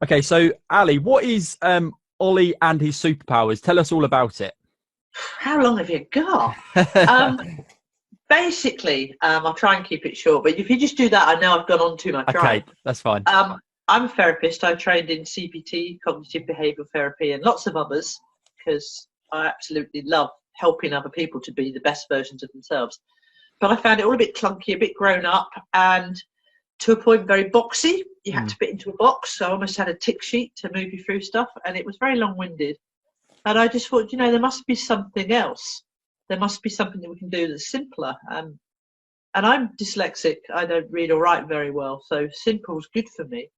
Okay, so Ali, what is Ollie and his superpowers? Tell us all about it. How long have you got? Um, Basically, I'll try and keep it short, but if you just do that, I know I've gone on too much. Okay, Right. that's fine. I'm a therapist. I trained in CBT, cognitive behavioural therapy, and lots of others because I absolutely love helping other people to be the best versions of themselves. But I found it all a bit clunky, a bit grown up, and to a point very boxy. You had Mm, to fit into a box. So I almost had a tick sheet to move you through stuff, and it was very long-winded. And I just thought, there must be something else. There must be something that we can do that's simpler. And I'm dyslexic. I don't read or write very well, so simple's good for me.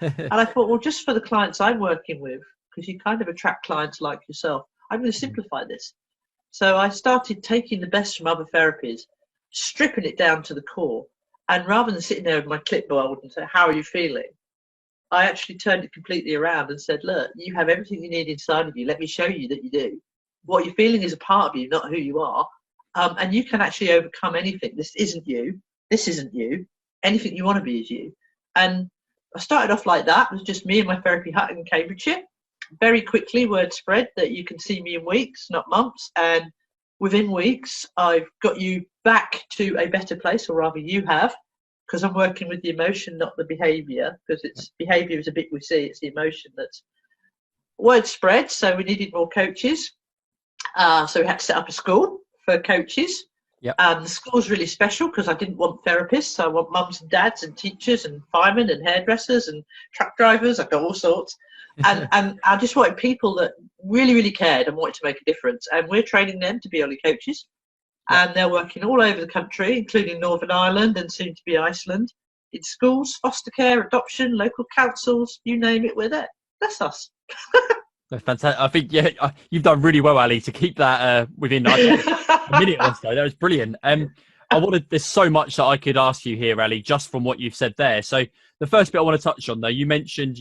And I thought, well, just for the clients I'm working with, because you kind of attract clients like yourself, I'm going to simplify this. So I started taking the best from other therapies, stripping it down to the core. And rather than sitting there with my clipboard and say, how are you feeling? I actually turned it completely around and said, look, you have everything you need inside of you. Let me show you that you do. What you're feeling is a part of you, not who you are. And you can actually overcome anything. This isn't you. This isn't you. Anything you want to be is you. And I started off like that. It was just me and my therapy hut in Cambridgeshire. Very quickly, word spread that you can see me in weeks, not months. And within weeks, I've got you back to a better place, or rather you have, because I'm working with the emotion, not the behaviour, because it's behaviour is a bit we see, it's the emotion that's word spread. So we needed more coaches. So we had to set up a school for coaches. yep. The school's really special because I didn't want therapists. I want mums and dads and teachers and firemen and hairdressers and truck drivers. I've got all sorts. And I just wanted people that really, really cared and wanted to make a difference. And we're training them to be Ollie coaches. Yep. And they're working all over the country, including Northern Ireland and soon to be Iceland, in schools, foster care, adoption, local councils, you name it, we're there. That's us. Fantastic. I think you've done really well, Ali, to keep that within a minute or so. That was brilliant. There's so much that I could ask you here, Ali, just from what you've said there. So the first bit I want to touch on, though, you mentioned,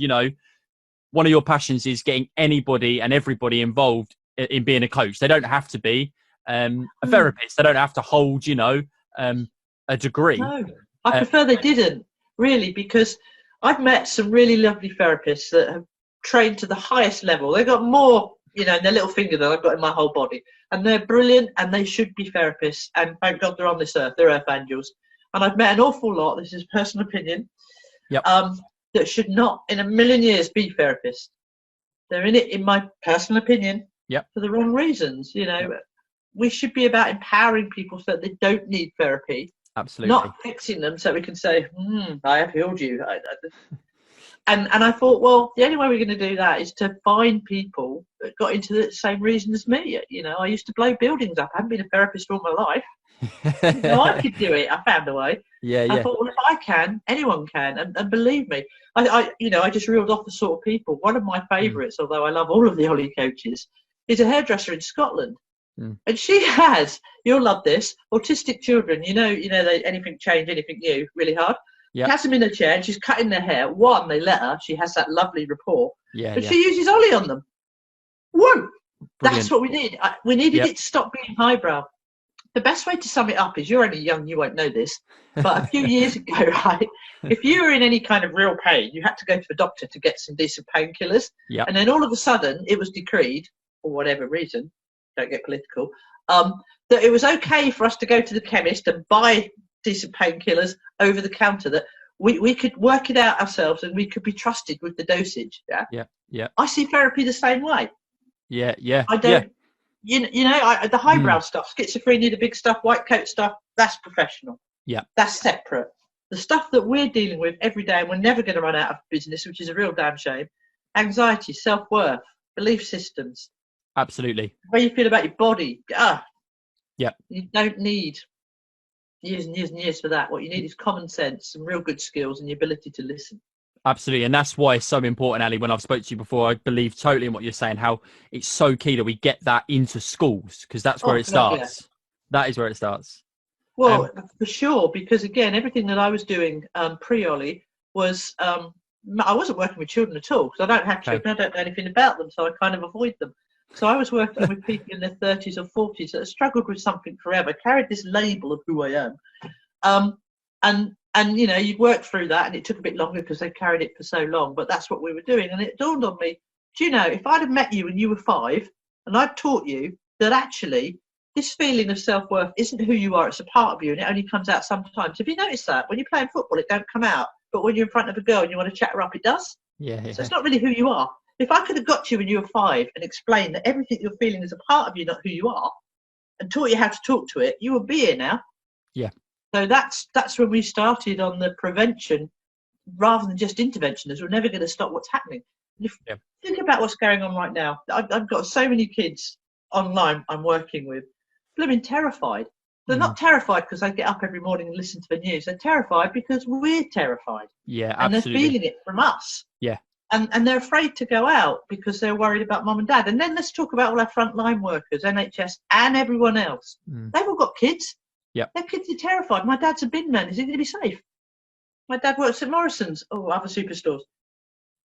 one of your passions is getting anybody and everybody involved in being a coach. They don't have to be a therapist. They don't have to hold, a degree. No, I prefer they didn't, really, because I've met some really lovely therapists that have trained to the highest level. They've got more, in their little finger than I've got in my whole body. And they're brilliant and they should be therapists. And thank God they're on this earth. They're earth angels. And I've met an awful lot, this is personal opinion, Yep. that should not in a million years be therapists. They're in it, in my personal opinion, Yep. for the wrong reasons. We should be about empowering people so that they don't need therapy. Absolutely. Not fixing them so we can say, I have healed you. And I thought, well, the only way we're going to do that is to find people that got into the same reason as me. I used to blow buildings up. I haven't been a therapist all my life. I could do it. I found a way. Yeah. I thought, well, if I can, anyone can. And believe me, I just reeled off the sort of people. One of my favourites, although I love all of the Ollie coaches, is a hairdresser in Scotland. And she has, you'll love this, autistic children. They anything change, anything new, really hard. Yep. Has them in a chair and she's cutting their hair. One, they let her. She has that lovely rapport. Yeah. But she uses Ollie on them. One. Brilliant. That's what we need. We needed Yep. it to stop being highbrow. The best way to sum it up is, you're only young, you won't know this, but a few years ago, right, if you were in any kind of real pain, you had to go to a doctor to get some decent painkillers. Yep. And then all of a sudden, it was decreed, for whatever reason, don't get political, that it was okay for us to go to the chemist and buy decent painkillers over the counter, that we could work it out ourselves and we could be trusted with the dosage. Yeah. I see therapy the same way. Yeah. I don't. The highbrow stuff, schizophrenia, the big stuff, white coat stuff, that's professional. Yeah. That's separate. The stuff that we're dealing with every day, and we're never going to run out of business, which is a real damn shame. Anxiety, self-worth, belief systems. Absolutely. The way you feel about your body. Yeah. You don't need years and years and years for that. What you need is common sense, some real good skills, and the ability to listen. Absolutely. And that's why it's so important, Ali, when I've spoke to you before, I believe totally in what you're saying, how it's so key that we get that into schools, because that's where it starts. That is where it starts. Well, for sure, because again, everything that I was doing pre-Ollie was, I wasn't working with children at all, because I don't have children, I don't know anything about them, so I kind of avoid them. So I was working with people in their 30s or 40s that have struggled with something forever, carried this label of who I am. And you know, you'd worked through that, and it took a bit longer because they carried it for so long, but that's what we were doing. And it dawned on me, do you know, if I'd have met you when you were 5 and I'd taught you that actually this feeling of self-worth isn't who you are, it's a part of you, and it only comes out sometimes. Have you noticed that when you're playing football it don't come out, but when you're in front of a girl and you want to chat her up, it does? Yeah. So it's not really who you are. If I could have got you when you were 5 and explained that everything you're feeling is a part of you, not who you are, and taught you how to talk to it, you would be here now. Yeah. So that's when we started on the prevention rather than just intervention, as we're never going to stop what's happening. Think about what's going on right now. I've got so many kids online I'm working with, blooming terrified. They're not terrified because they get up every morning and listen to the news. They're terrified because we're terrified. Yeah, and absolutely. they're feeling it from us. Yeah. And they're afraid to go out because they're worried about mum and dad. And then let's talk about all our frontline workers, NHS and everyone else. They've all got kids. Yeah. Their kids are terrified. My dad's a bin man. Is he going to be safe? My dad works at Morrison's or other superstores.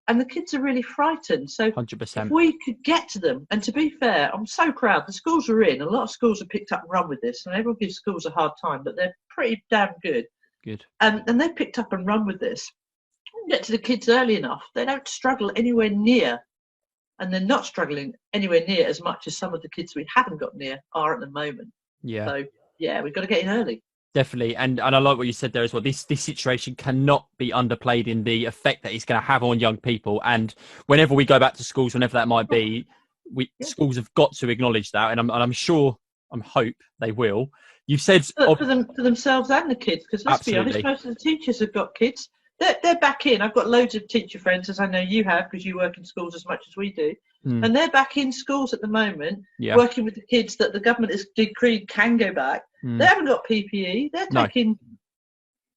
And the kids are really frightened. So 100%. if we could get to them, and to be fair, I'm so proud. The schools are in. A lot of schools have picked up and run with this. And everyone gives schools a hard time, but they're pretty damn good. Good. And they've picked up and run with this. Get to the kids early enough. They don't struggle anywhere near. And they're not struggling anywhere near as much as some of the kids we haven't got near are at the moment. Yeah. So, yeah, we've got to get in early. Definitely. And I like what you said there as well. This situation cannot be underplayed in the effect that it's going to have on young people. And whenever we go back to schools, whenever that might be, schools have got to acknowledge that. And I'm sure, I hope they will. You've said for themselves and the kids, because let's be honest, most of the teachers have got kids. They're back in. I've got loads of teacher friends, as I know you have, because you work in schools as much as we do. And they're back in schools at the moment, working with the kids that the government has decreed can go back. They haven't got PPE. They're taking.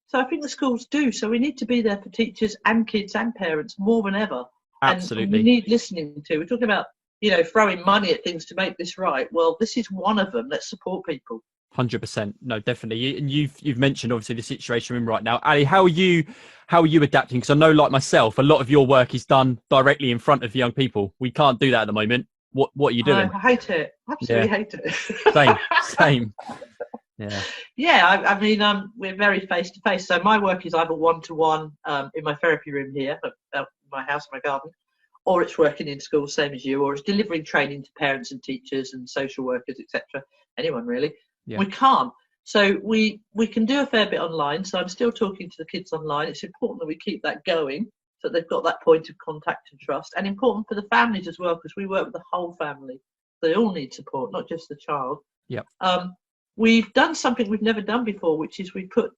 So I think the schools do. So we need to be there for teachers and kids and parents more than ever. Absolutely. And we need listening to. We're talking about, throwing money at things to make this right. Well, this is one of them. Let's support people. 100%. No, definitely. And you've mentioned obviously the situation we're in right now. Ali, how are you adapting? Because I know, like myself, a lot of your work is done directly in front of young people. We can't do that at the moment. What are you doing? I hate it. Absolutely hate it. Same. Yeah. I mean, we're very face to face. So my work is either 1-to-1 in my therapy room here, my house, my garden, or it's working in school, same as you, or it's delivering training to parents and teachers and social workers, etc. Anyone really. Yeah. We can't. So we can do a fair bit online. So I'm still talking to the kids online. It's important that we keep that going so that they've got that point of contact and trust. And important for the families as well, because we work with the whole family. They all need support, not just the child. Yeah. We've done something we've never done before, which is we put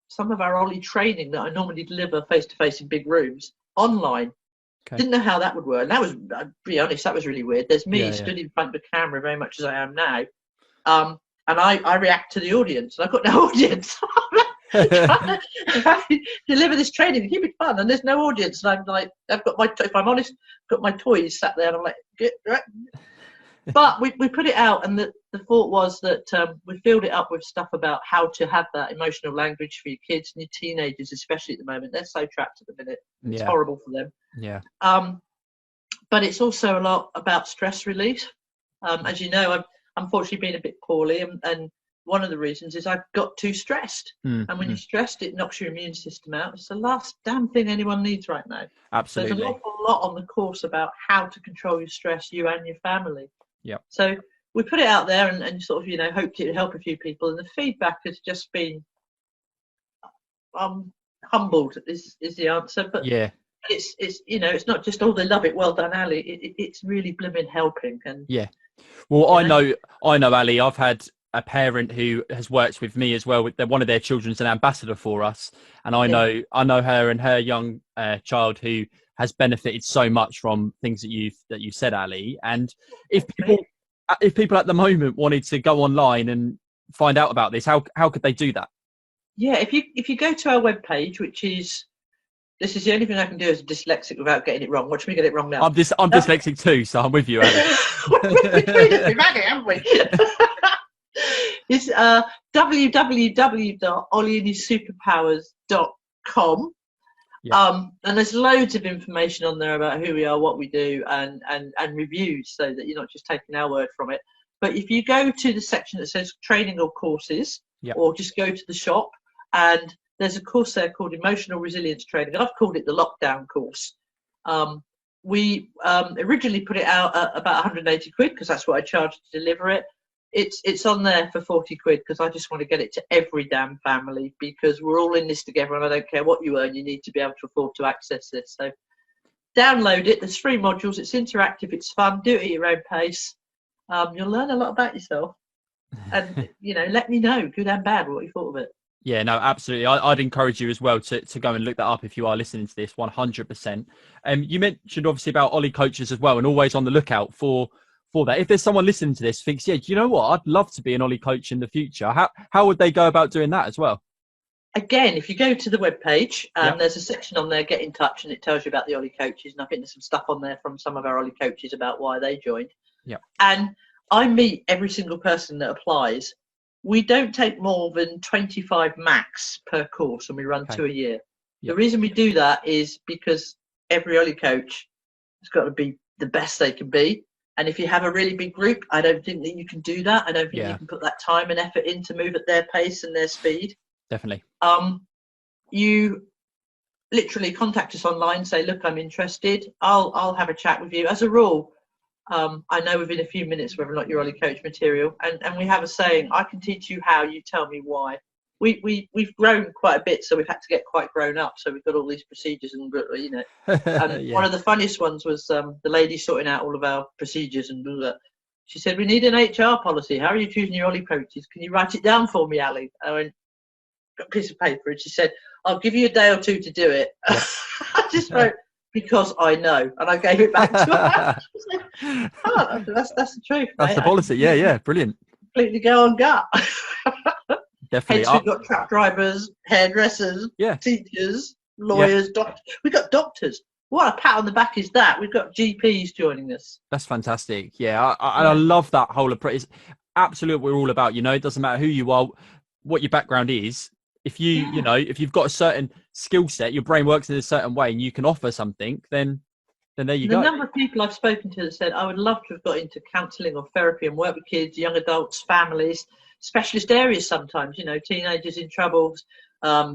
some of our Ollie training that I normally deliver face-to-face in big rooms online. Okay. Didn't know how that would work. And that was, I'll be honest, that was really weird. There's me stood in front of the camera very much as I am now. And I react to the audience. I've got no audience. I deliver this training, keep it fun, and there's no audience. And I'm like, I've got if I'm honest, got my toys sat there, and I'm like, get right. But we put it out, and the thought was that we filled it up with stuff about how to have that emotional language for your kids and your teenagers, especially at the moment. They're so trapped at the minute. It's horrible for them. Yeah. But it's also a lot about stress relief. As you know, I've unfortunately been a bit poorly, and one of the reasons is I've got too stressed. And when you're stressed, it knocks your immune system out. It's the last damn thing anyone needs right now. Absolutely. There's an awful lot on the course about how to control your stress, you and your family. Yeah. So we put it out there and sort of, hoped it would help a few people. And the feedback has just been humbled is the answer. But it's it's not just, oh, they love it, well done, Ali. It's really blooming helping. And well, I know, Ali, I've had a parent who has worked with me as well. One of their children's an ambassador for us, and I know her and her young child who has benefited so much from things that you said, Ali. And if people at the moment wanted to go online and find out about this, how could they do that? Yeah, if you go to our webpage, which is, this is the only thing I can do as a dyslexic without getting it wrong. Watch me get it wrong now. I'm dyslexic too, so I'm with you, Ali. We've had it, haven't we? It's www.ollieandhissuperpowers.com. And there's loads of information on there about who we are, what we do, and reviews, so that you're not just taking our word from it. But if you go to the section that says training or courses, or just go to the shop, And there's a course there called Emotional Resilience Training. I've called it the lockdown course. We originally put it out at about 180 quid because that's what I charged to deliver it. It's on there for 40 quid because I just want to get it to every damn family, because we're all in this together, and I don't care what you earn, you need to be able to afford to access this. So download it. There's 3 modules. It's interactive. It's fun. Do it at your own pace. You'll learn a lot about yourself, and let me know, good and bad, what you thought of it. Yeah, no, absolutely. I'd encourage you as well to go and look that up if you are listening to this, 100%. You mentioned obviously about Ollie coaches as well, and always on the lookout for that. If there's someone listening to this thinks, yeah, do you know what? I'd love to be an Ollie coach in the future. How would they go about doing that as well? Again, if you go to the webpage, there's a section on there, get in touch, and it tells you about the Ollie coaches. And I think there's some stuff on there from some of our Ollie coaches about why they joined. Yeah. And I meet every single person that applies. We don't take more than 25 max per course, and we run 2 a year. Yep. The reason we do that is because every Ollie coach has got to be the best they can be. And if you have a really big group, I don't think that you can do that. I don't think you can put that time and effort in to move at their pace and their speed. Definitely. You literally contact us online, say, look, I'm interested. I'll have a chat with you. As a rule, I know within a few minutes whether or not you're Ollie coach material. And we have a saying, I can teach you how, you tell me why. We've grown quite a bit, so we've had to get quite grown up. So we've got all these procedures and and one of the funniest ones was the lady sorting out all of our procedures and all that. She said, we need an HR policy. How are you choosing your Ollie coaches? Can you write it down for me, Ali? I went, got a piece of paper, and she said, I'll give you a day or 2 to do it. I just wrote, because I know, and I gave it back to her. Like, oh, that's the truth. That's mate. the policy. Yeah, brilliant. Completely go on gut. Definitely. Hence, we've got truck drivers, hairdressers, teachers, lawyers, doctors. We've got doctors. What a pat on the back is that? We've got GPs joining us. That's fantastic. Yeah, I love that whole approach. It's absolutely what we're all about. It doesn't matter who you are, what your background is. If if you've got a certain skill set, your brain works in a certain way, and you can offer something, then there you go. The number of people I've spoken to that said, I would love to have got into counselling or therapy and work with kids, young adults, families, specialist areas sometimes, teenagers in trouble,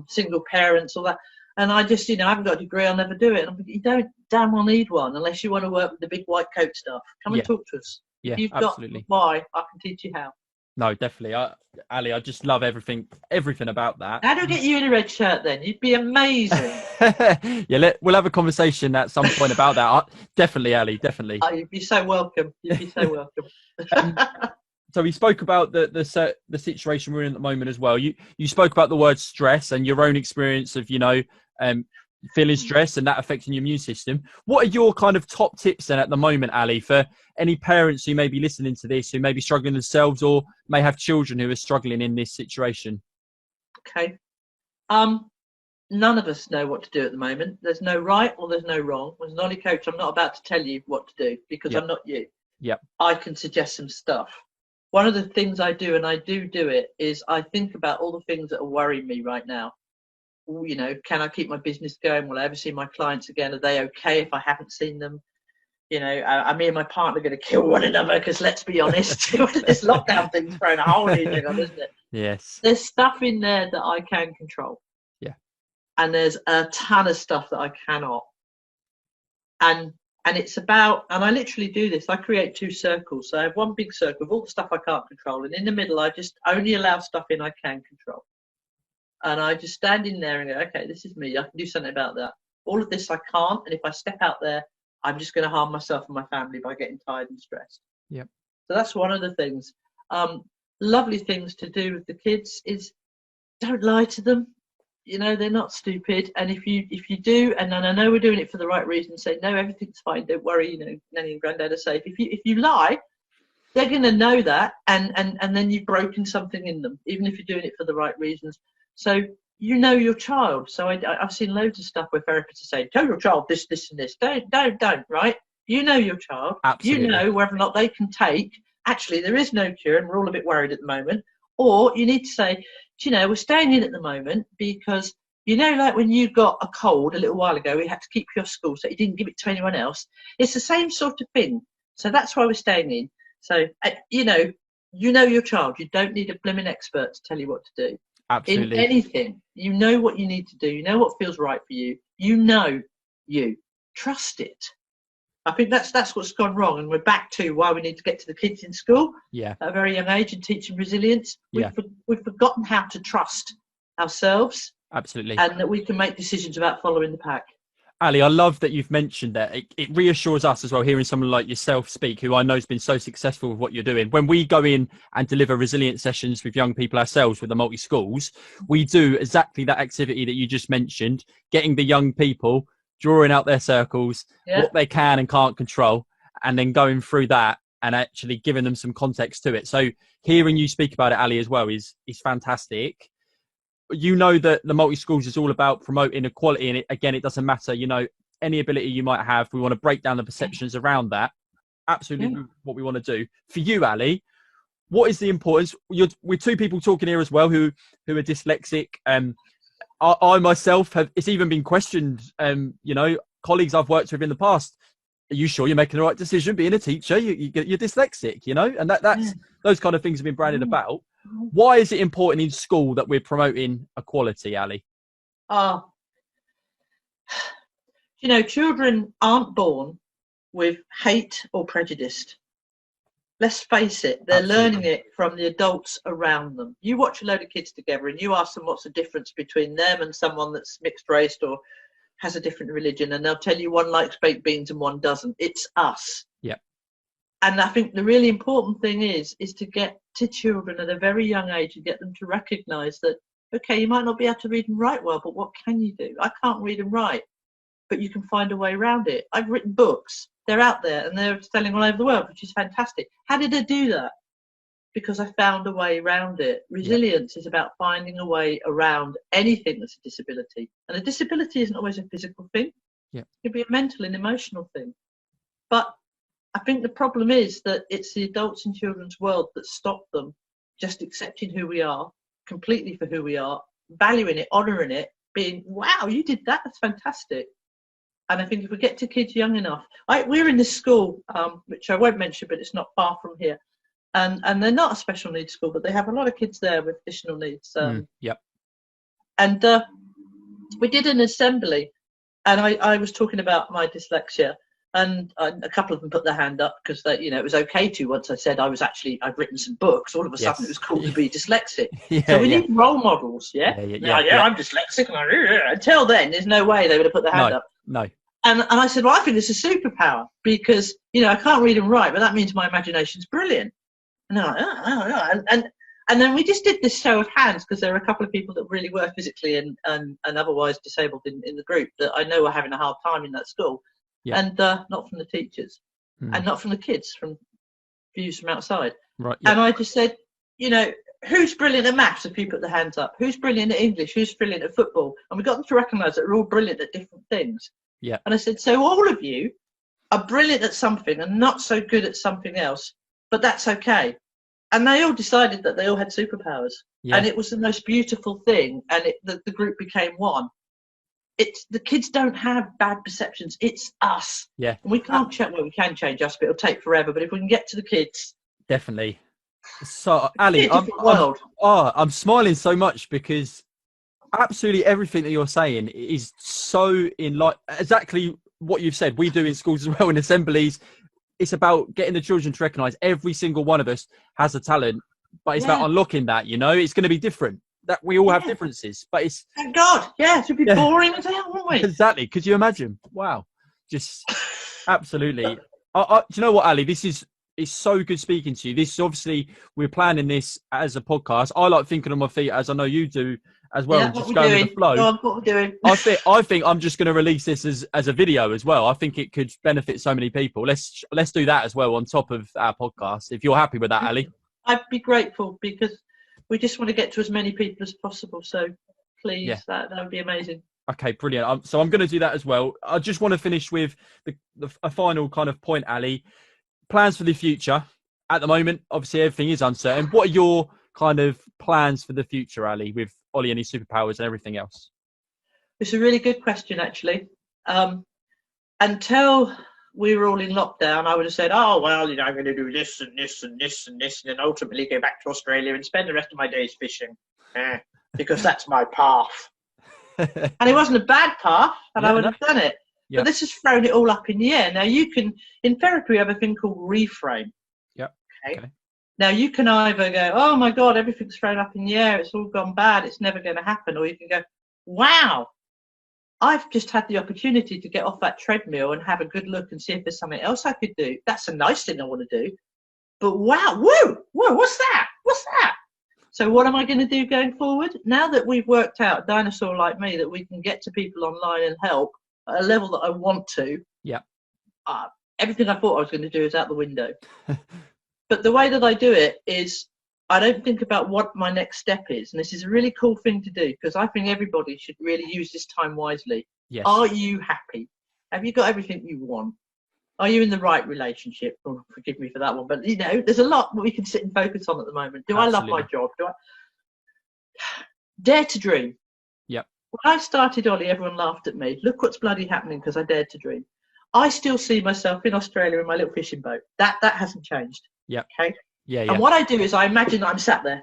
single parents, all that. And I just, I haven't got a degree, I'll never do it. And I'm thinking, you don't damn well need one unless you want to work with the big white coat stuff. Come and talk to us. Yeah, if you've absolutely. got why, I can teach you how. No, definitely. Ali, I just love everything about that. How do I get you in a red shirt then? You'd be amazing. We'll have a conversation at some point about that. Definitely, Ali, definitely. Oh, you'd be so welcome. You'd be so welcome. So we spoke about the situation we're in at the moment as well. You spoke about the word stress and your own experience of, feeling stress and that affecting your immune system. What are your kind of top tips then at the moment, Ali, for any parents who may be listening to this, who may be struggling themselves or may have children who are struggling in this situation? Okay. None of us know what to do at the moment. There's no right or there's no wrong. As an Ollie coach, I'm not about to tell you what to do because I'm not you. Yep. I can suggest some stuff. One of the things I do, and I do it, is I think about all the things that are worrying me right now. Can I keep my business going? Will I ever see my clients again? Are they okay if I haven't seen them? Are me and my partner going to kill one another? Because let's be honest, this lockdown thing's thrown a whole new thing on, isn't it? Yes. There's stuff in there that I can control. Yeah. And there's a ton of stuff that I cannot. And it's about, and I literally do this, I create 2 circles. So I have one big circle of all the stuff I can't control. And in the middle, I just only allow stuff in I can control. And I just stand in there and go, okay, this is me. I can do something about that. All of this I can't. And if I step out there, I'm just going to harm myself and my family by getting tired and stressed. Yep. So that's one of the things. Lovely things to do with the kids is don't lie to them. They're not stupid. And if you do, and I know we're doing it for the right reason, say, no, everything's fine. Don't worry. Nanny and Granddad are safe. If you lie, they're going to know that. And then you've broken something in them, even if you're doing it for the right reasons. So your child. So I've seen loads of stuff where therapists are saying, tell your child this, this, and this. Don't, right? You know your child. Absolutely. You know whether or not they can take. Actually, there is no cure, and we're all a bit worried at the moment. Or you need to say, we're staying in at the moment because, like when you got a cold a little while ago, we had to keep you off school so you didn't give it to anyone else. It's the same sort of thing. So that's why we're staying in. So, you know your child. You don't need a blimmin' expert to tell you what to do. Absolutely. In anything, you know what you need to do. You know what feels right for you. You trust it. I think that's what's gone wrong, and we're back to why we need to get to the kids in school at a very young age and teach them resilience. We've forgotten how to trust ourselves, absolutely, and that we can make decisions about following the pack. Ali, I love that you've mentioned that. It reassures us as well, hearing someone like yourself speak, who I know has been so successful with what you're doing. When we go in and deliver resilience sessions with young people ourselves with the multi-schools, we do exactly that activity that you just mentioned, getting the young people, drawing out their circles, what they can and can't control, and then going through that and actually giving them some context to it. So hearing you speak about it, Ali, as well is fantastic. You know that the multi-schools is all about promoting equality, and it doesn't matter, any ability you might have. We want to break down the perceptions around that. Absolutely what we want to do. For you, Ali, what is the importance? We're two people talking here as well who are dyslexic. I myself it's even been questioned, colleagues I've worked with in the past. Are you sure you're making the right decision being a teacher? You're dyslexic, and that's those kind of things have been branded about. Why is it important in school that we're promoting equality, Ali? Children aren't born with hate or prejudice. Let's face it, they're learning it from the adults around them. You watch a load of kids together and you ask them what's the difference between them and someone that's mixed race or has a different religion, and they'll tell you one likes baked beans and one doesn't. It's us. Yeah. And I think the really important thing is to get to children at a very young age and get them to recognise that, okay, you might not be able to read and write well, but what can you do? I can't read and write, but you can find a way around it. I've written books. They're out there and they're selling all over the world, which is fantastic. How did I do that? Because I found a way around it. Resilience is about finding a way around anything that's a disability. And a disability isn't always a physical thing. Yeah. It can be a mental and emotional thing. But I think the problem is that it's the adults in children's world that stop them just accepting who we are, completely for who we are, valuing it, honouring it, being, wow, you did that, that's fantastic. And I think if we get to kids young enough, we're in this school, which I won't mention, but it's not far from here. And they're not a special needs school, but they have a lot of kids there with additional needs. And we did an assembly, and I was talking about my dyslexia, and a couple of them put their hand up because it was okay to. Once I said I'd written some books, all of a sudden it was cool to be dyslexic. So we need role models. I'm dyslexic. Until then, there's no way they would have put their hand up. No. And I said, well, I think it's a superpower because I can't read and write, but that means my imagination's brilliant. And they're like, and then we just did this show of hands because there were a couple of people that really were physically and otherwise disabled in the group that I know were having a hard time in that school. Yeah. And not from the teachers and not from the kids, from views from outside. Right. Yeah. And I just said, who's brilliant at maths if you put their hands up? Who's brilliant at English? Who's brilliant at football? And we got them to recognise that we're all brilliant at different things. Yeah. And I said, so all of you are brilliant at something and not so good at something else, but that's okay. And they all decided that they all had superpowers. Yeah. And it was the most beautiful thing. And the group became one. The kids don't have bad perceptions. It's us. Yeah. And we can't change. Well, we can change us, but it'll take forever. But if we can get to the kids. Definitely. So, Ali, I'm smiling so much because absolutely everything that you're saying is so exactly what you've said. We do in schools as well, in assemblies. It's about getting the children to recognise every single one of us has a talent, but it's about unlocking that. It's going to be different. That we all have differences, but it's thank God. Yeah, it would be boring as hell, wouldn't we? Exactly. Could you imagine? Wow, just absolutely. Do you know what, Ali? It's so good speaking to you. This is obviously we're planning this as a podcast. I like thinking on my feet, as I know you do as well. Yeah, and just going with the flow. Go on, what we're doing. I think I'm just going to release this as a video as well. I think it could benefit so many people. Let's do that as well on top of our podcast. If you're happy with that, Ali. I'd be grateful because we just want to get to as many people as possible. So please, that would be amazing. Okay, brilliant. So I'm going to do that as well. I just want to finish with a final kind of point, Ali. Plans for the future. At the moment, obviously, everything is uncertain. What are your kind of plans for the future, Ali, with Ollie and his superpowers and everything else? It's a really good question, actually. Until we were all in lockdown, I would have said, oh, well, I'm going to do this and this and this and this, and then ultimately go back to Australia and spend the rest of my days fishing. because that's my path. And it wasn't a bad path, and I would have done it. Yep. But this has thrown it all up in the air. Now you can, in therapy, we have a thing called reframe. Yep. Okay. Now you can either go, oh my God, everything's thrown up in the air, it's all gone bad, it's never going to happen. Or you can go, wow, I've just had the opportunity to get off that treadmill and have a good look and see if there's something else I could do. That's a nice thing I want to do. But wow, whoa, what's that? What's that? So what am I going to do going forward? Now that we've worked out, dinosaur like me, that we can get to people online and help at a level that I want to, everything I thought I was going to do is out the window. But the way that I do it is I don't think about what my next step is. And this is a really cool thing to do, because I think everybody should really use this time wisely. Yes. Are you happy? Have you got everything you want? Are you in the right relationship? Oh, forgive me for that one, but there's a lot that we can sit and focus on at the moment. Do I love my job? Do I dare to dream? Yep. When I started Ollie, everyone laughed at me. Look what's bloody happening because I dared to dream. I still see myself in Australia in my little fishing boat. That hasn't changed. Yep. Okay. Yeah. And what I do is I imagine that I'm sat there,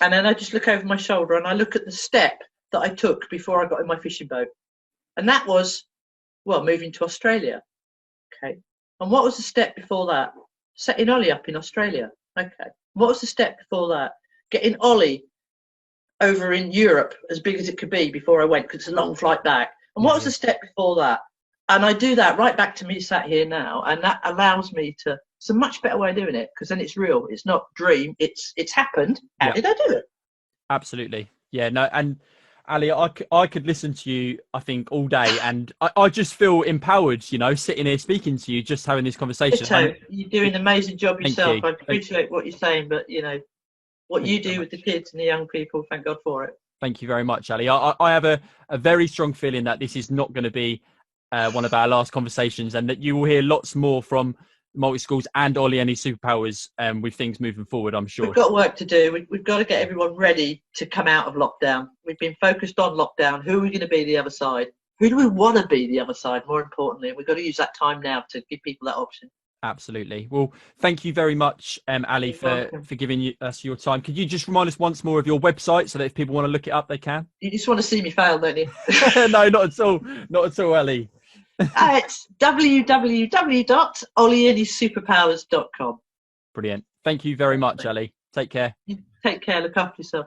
and then I just look over my shoulder and I look at the step that I took before I got in my fishing boat, and that was, moving to Australia. Okay. And what was the step before that? Setting Ollie up in Australia. Okay. What was the step before that? Getting Ollie over in Europe as big as it could be before I went, because it's a long flight back. And what was the step before that? And I do that right back to me sat here now, and that allows me to. It's a much better way of doing it, because then it's real. It's not dream. It's happened. How did I do it? Absolutely. Yeah. No. And Ali, I could listen to you, I think, all day, and I just feel empowered, sitting here speaking to you, just having this conversation. You're doing an amazing job yourself. You. I appreciate what you're saying, but what you do with the kids and the young people, thank God for it. Thank you very much, Ali. I have a very strong feeling that this is not going to be one of our last conversations, and that you will hear lots more from multi-schools and Ollie and his superpowers with things moving forward, I'm sure. We've got work to do. We've got to get everyone ready to come out of lockdown. We've been focused on lockdown. Who are we going to be the other side? Who do we want to be the other side, more importantly? We've got to use that time now to give people that option. Absolutely. Well, thank you very much, Ali, for giving us your time. Could you just remind us once more of your website, so that if people want to look it up, they can? You just want to see me fail, don't you? No, not at all. Not at all, Ali. It's www.ollieandhissuperpowers.com. Brilliant. Thank you very much, Ali. Take care. Take care. Look after yourself.